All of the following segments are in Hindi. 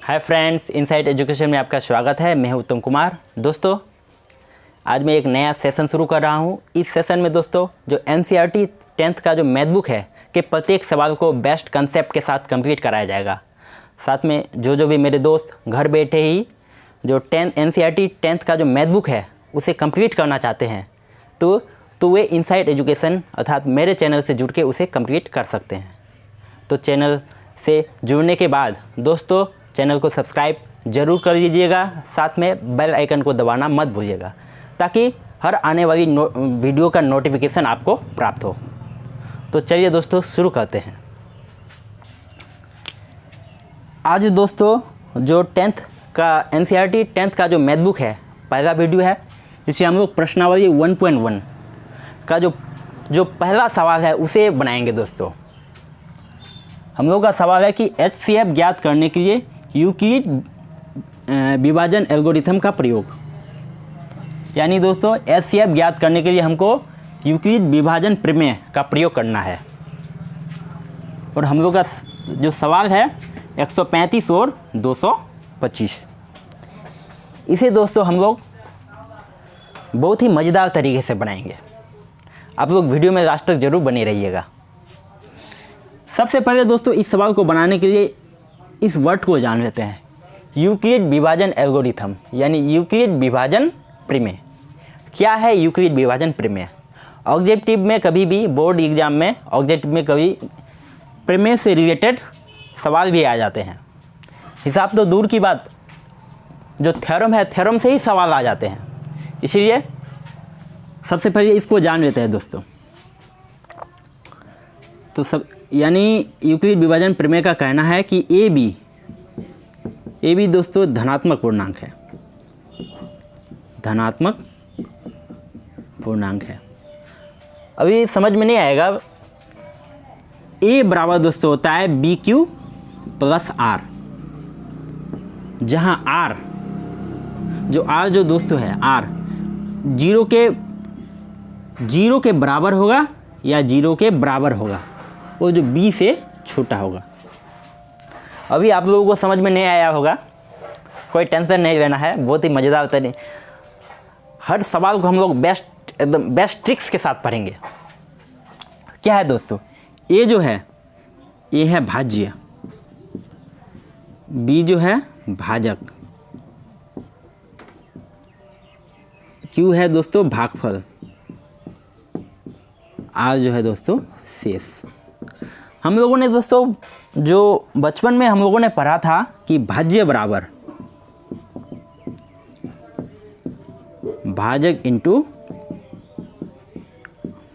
हाय फ्रेंड्स, इनसाइट एजुकेशन में आपका स्वागत है। मैं हूं उत्तम कुमार। दोस्तों, आज मैं एक नया सेशन शुरू कर रहा हूं। इस सेशन में दोस्तों जो एनसीईआरटी 10th का जो मैथ बुक है कि प्रत्येक सवाल को बेस्ट कंसेप्ट के साथ कंप्लीट कराया जाएगा। साथ में जो भी मेरे दोस्त घर बैठे ही जो एनसीईआरटी 10th का जो मैथ बुक है उसे कंप्लीट करना चाहते हैं तो वे इनसाइट एजुकेशन अर्थात मेरे चैनल से जुड़ के उसे कंप्लीट कर सकते हैं। तो चैनल से जुड़ने के बाद दोस्तों चैनल को सब्सक्राइब जरूर कर लीजिएगा, साथ में बेल आइकन को दबाना मत भूलिएगा ताकि हर आने वाली वीडियो का नोटिफिकेशन आपको प्राप्त हो। तो चलिए दोस्तों शुरू करते हैं। आज दोस्तों जो 10th का एनसीईआरटी 10th का जो मैथ बुक है पहला वीडियो है, जिसे हम लोग प्रश्नावली 1.1 का जो पहला सवाल है उसे बनाएंगे। दोस्तों हम लोग का सवाल है कि HCF ज्ञात करने के लिए यूक्लिड विभाजन एल्गोरिथम का प्रयोग, यानी दोस्तों HCF ज्ञात करने के लिए हमको यूक्लिड विभाजन प्रमेय का प्रयोग करना है। और हम लोग का जो सवाल है 135 और 225। इसे दोस्तों हम लोग बहुत ही मज़ेदार तरीके से बनाएंगे। आप लोग वीडियो में लास्ट तक जरूर बने रहिएगा। सबसे पहले दोस्तों इस सवाल को बनाने के लिए इस वर्ड को जान लेते हैं, यूक्लिड विभाजन एल्गोरिथम यानी यूक्लिड विभाजन प्रमेय। क्या है यूक्लिड विभाजन प्रमेय? ऑब्जेक्टिव में कभी भी बोर्ड एग्जाम में ऑब्जेक्टिव में कभी प्रमेय से रिलेटेड सवाल भी आ जाते हैं। हिसाब तो दूर की बात, जो थ्योरम है थ्योरम से ही सवाल आ जाते हैं। इसलिए सबसे पहले इसको जान लेते हैं दोस्तों। तो सब यानी यूक्लिड विभाजन प्रमेय का कहना है कि ए बी दोस्तों धनात्मक पूर्णांक है, धनात्मक पूर्णांक है। अभी समझ में नहीं आएगा। ए बराबर दोस्तों होता है बी क्यू प्लस आर, जहां आर जो दोस्तों है आर जीरो के बराबर होगा या 0 के बराबर होगा, वो जो बी से छोटा होगा। अभी आप लोगों को समझ में नहीं आया होगा, कोई टेंशन नहीं लेना है, बहुत ही मज़ेदार तरीके। हर सवाल को हम लोग एकदम बेस्ट ट्रिक्स के साथ पढ़ेंगे। क्या है दोस्तों, ए जो है ये है भाज्य, बी जो है भाजक, क्यू है दोस्तों भागफल, आर जो है दोस्तों शेष। हम लोगों ने दोस्तों जो बचपन में हम लोगों ने पढ़ा था कि भाज्य बराबर भाजक इंटू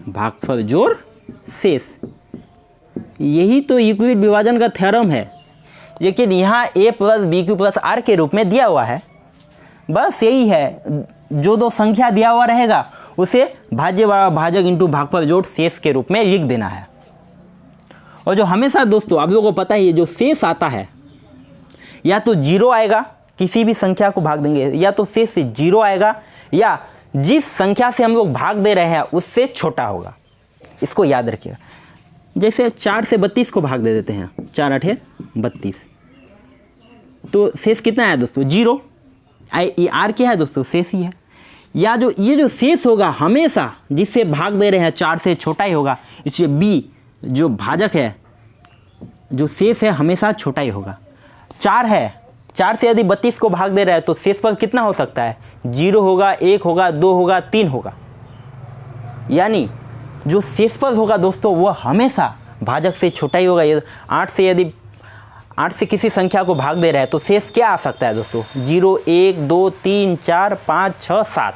भागफल जोड़ शेष। यही तो यूक्लिड विभाजन का थ्योरम है, लेकिन यहाँ a plus B Q plus R के रूप में दिया हुआ है। बस यही है, जो दो संख्या दिया हुआ रहेगा उसे भाज्य बराबर भाजक इंटू भागफल जोड़ शेष के रूप में लिख देना है। और जो हमेशा दोस्तों आप लोगों को पता ही है, जो शेष आता है या तो 0 आएगा, किसी भी संख्या को भाग देंगे, या तो शेष से 0 आएगा, या जिस संख्या से हम लोग भाग दे रहे हैं उससे छोटा होगा। इसको याद रखिएगा। जैसे 4 से 32 को भाग दे देते हैं, 4 8 32, तो शेष कितना है दोस्तों 0। ये आर क्या है दोस्तों, शेष ही है। या ये जो शेष होगा हमेशा जिससे भाग दे रहे हैं 4 से छोटा ही होगा, इसलिए बी जो भाजक है जो शेष है हमेशा छोटा ही होगा। 4 है, 4 से यदि 32 को भाग दे रहा है तो शेषफल कितना हो सकता है, 0 होगा, 1 होगा, 2 होगा, 3 होगा। यानी जो शेषफल होगा दोस्तों वो हमेशा भाजक से छोटा ही होगा। ये 8 से किसी संख्या को भाग दे रहा है तो शेष क्या आ सकता है दोस्तों, 0 1 2 3 4 5 6 7,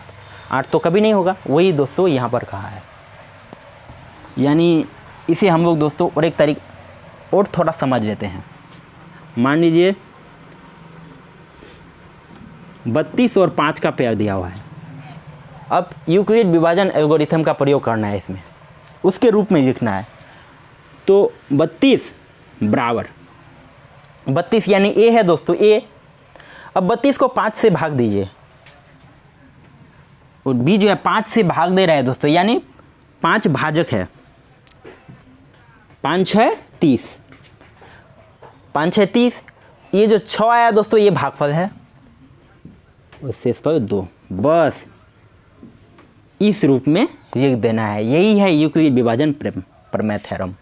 8 तो कभी नहीं होगा। वही दोस्तों यहाँ पर कहा है। यानी इसे हम लोग दोस्तों और एक तरीके और थोड़ा समझ लेते हैं। मान लीजिए 32 और 5 का पेयर दिया हुआ है। अब यूक्लिड विभाजन एल्गोरिथम का प्रयोग करना है, इसमें उसके रूप में लिखना है। तो 32 बराबर 32 यानी ए है दोस्तों, ए। अब 32 को 5 से भाग दीजिए, और बी जो है 5 से भाग दे रहा है दोस्तों, यानी 5 भाजक है, 5 6 30, 5 6 30, ये जो 6 आया दोस्तों ये भागफल है और शेषफल 2। बस इस रूप में लिख देना है। यही है यूक्लिड विभाजन प्रमेय थ्योरम।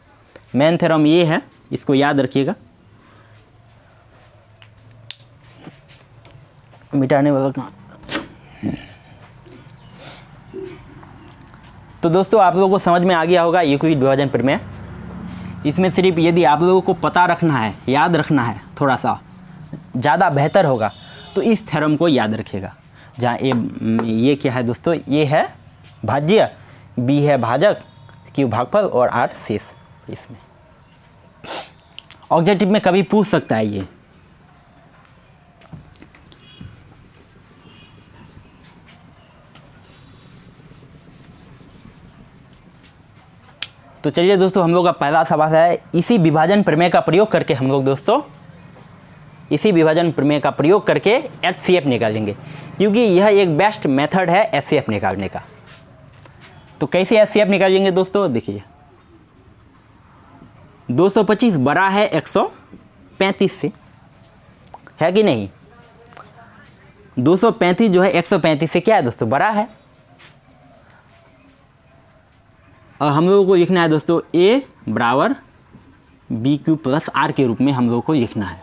मेन थ्योरम ये है, इसको याद रखिएगा। मिटाने वाला कहाँ? तो दोस्तों आप लोगों को समझ में आ गया होगा यूक्लिड विभाजन प्रमेय। इसमें सिर्फ यदि आप लोगों को पता रखना है, याद रखना है, थोड़ा सा ज़्यादा बेहतर होगा तो इस थ्योरम को याद रखिएगा। जहाँ ये क्या है दोस्तों, ये है भाज्य, बी है भाजक, क्यू भागफल और आर शेष। इसमें ऑब्जेक्टिव में कभी पूछ सकता है ये। तो चलिए दोस्तों, हम लोग का पहला सवाल है, इसी विभाजन प्रमेय का प्रयोग करके हम लोग दोस्तों इसी विभाजन प्रमेय का प्रयोग करके HCF निकालेंगे, क्योंकि यह एक बेस्ट मेथड है HCF निकालने का। तो कैसे HCF निकालेंगे दोस्तों, देखिए 225 बड़ा है 135 से, है कि नहीं। 235 जो है 135 से क्या है दोस्तों, बड़ा है। और हम लोगों को लिखना है दोस्तों A बराबर BQ प्लस R के रूप में हम लोगों को लिखना है।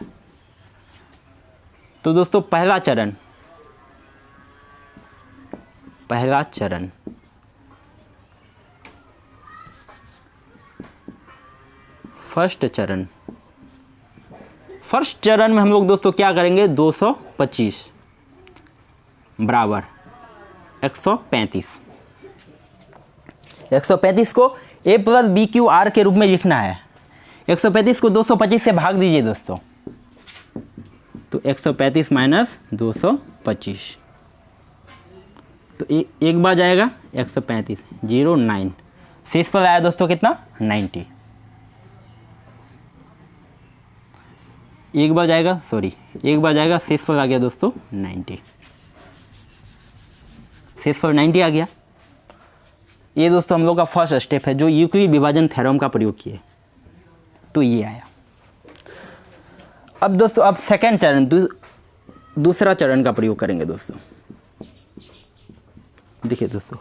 तो दोस्तों पहला चरण फर्स्ट चरण में हम लोग दोस्तों क्या करेंगे, 225 बराबर 135 को A प्लस BQ R के रूप में लिखना है। 135 को 225 से भाग दीजिए दोस्तों, तो 135 माइनस 225, तो एक बार जाएगा 135 09, शेष पर आया दोस्तों कितना 90। एक बार जाएगा शेष पर आ गया दोस्तों 90, शेष पर 90 आ गया। ये दोस्तों हम लोग का फर्स्ट स्टेप है जो यूक्लिड विभाजन थ्योरम का प्रयोग किए, तो ये आया। अब दोस्तों अब सेकंड चरण दूसरा चरण का प्रयोग करेंगे दोस्तों। देखिए दोस्तों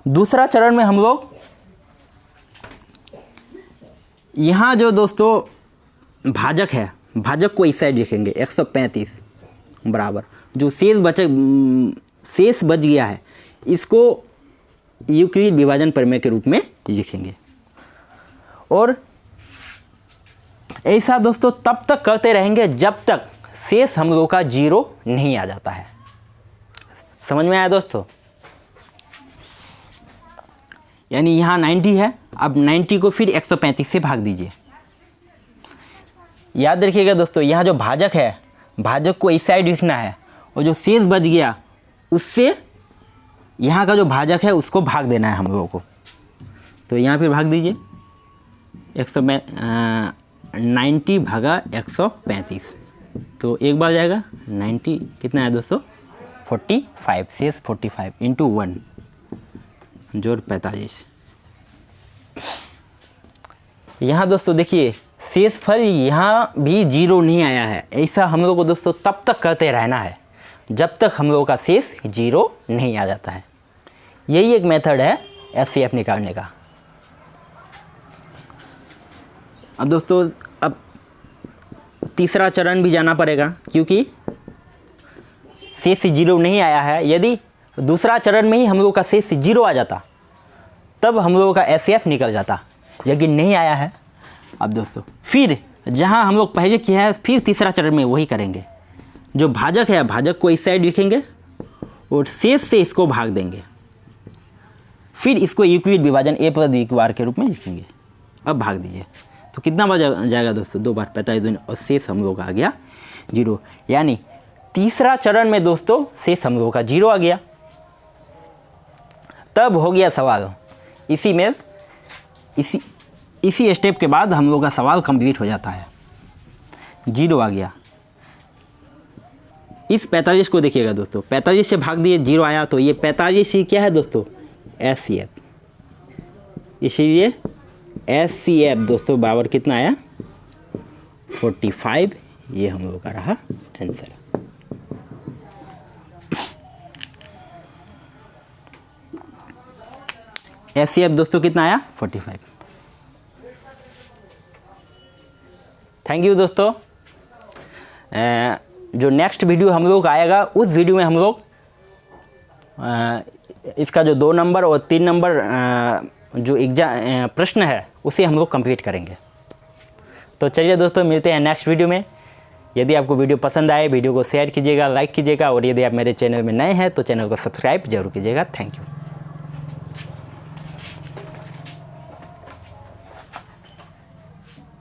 दूसरा चरण में हम लोग यहाँ जो दोस्तों भाजक है, भाजक को इस साइड लिखेंगे 135 बराबर जो शेष बच गया है, इसको यूक्लिड विभाजन प्रमेय के रूप में लिखेंगे। और ऐसा दोस्तों तब तक करते रहेंगे जब तक शेष हम लोगों का 0 नहीं आ जाता है। समझ में आया दोस्तों, यानी यहाँ 90 है, अब 90 को फिर 135 से भाग दीजिए। याद रखिएगा दोस्तों, यहाँ जो भाजक है, भाजक को इस साइड लिखना है, और जो शेष बच गया उससे यहाँ का जो भाजक है उसको भाग देना है हम लोगों को। तो यहाँ पे भाग दीजिए 90 भागा 135, तो एक बार जाएगा 90, कितना है दोस्तों 45, शेष 45 इंटू 1 जोड़ 45। यहाँ दोस्तों देखिए शेषफल यहाँ भी 0 नहीं आया है। ऐसा हम लोग को दोस्तों तब तक करते रहना है जब तक हम लोगों का शेष 0 नहीं आ जाता है। यही एक मेथड है HCF निकालने का। अब दोस्तों अब तीसरा चरण भी जाना पड़ेगा, क्योंकि शेष 0 नहीं आया है। यदि दूसरा चरण में ही हम लोगों का शेष 0 आ जाता तब हम लोगों का HCF निकल जाता, लेकिन नहीं आया है। अब दोस्तों फिर जहां हम लोग पहले किया है, फिर तीसरा चरण में वही करेंगे। जो भाजक है, भाजक को इस साइड लिखेंगे और शेष से इसको भाग देंगे, फिर इसको यूक्लिड विभाजन A प्लस BQ R के रूप में लिखेंगे। अब भाग दीजिए, तो कितना बार जाएगा दोस्तों, 2 बार 45 और शेष हम लोग का आ गया 0। यानी तीसरा चरण में दोस्तों शेष हम लोगों का 0 आ गया। तब हो गया सवाल, इसी स्टेप के बाद हम लोग का सवाल कंप्लीट हो जाता है। 0 आ गया। इस 45 को देखिएगा दोस्तों, 45 से भाग दिए 0 आया, तो ये 45 ही क्या है दोस्तों HCF। इसीलिए HCF दोस्तों बराबर कितना आया 45 ये हम लोग का रहा आंसर। एचसीएफ दोस्तों कितना आया 45। थैंक यू दोस्तों। जो नेक्स्ट वीडियो हम लोग आएगा उस वीडियो में हम लोग इसका जो 2 नंबर और 3 नंबर जो एग्जाम प्रश्न है उसे हम लोग कंप्लीट करेंगे। तो चलिए दोस्तों, मिलते हैं नेक्स्ट वीडियो में। यदि आपको वीडियो पसंद आए वीडियो को शेयर कीजिएगा, लाइक कीजिएगा, और यदि आप मेरे चैनल में नए हैं तो चैनल को सब्सक्राइब जरूर कीजिएगा। Thank you.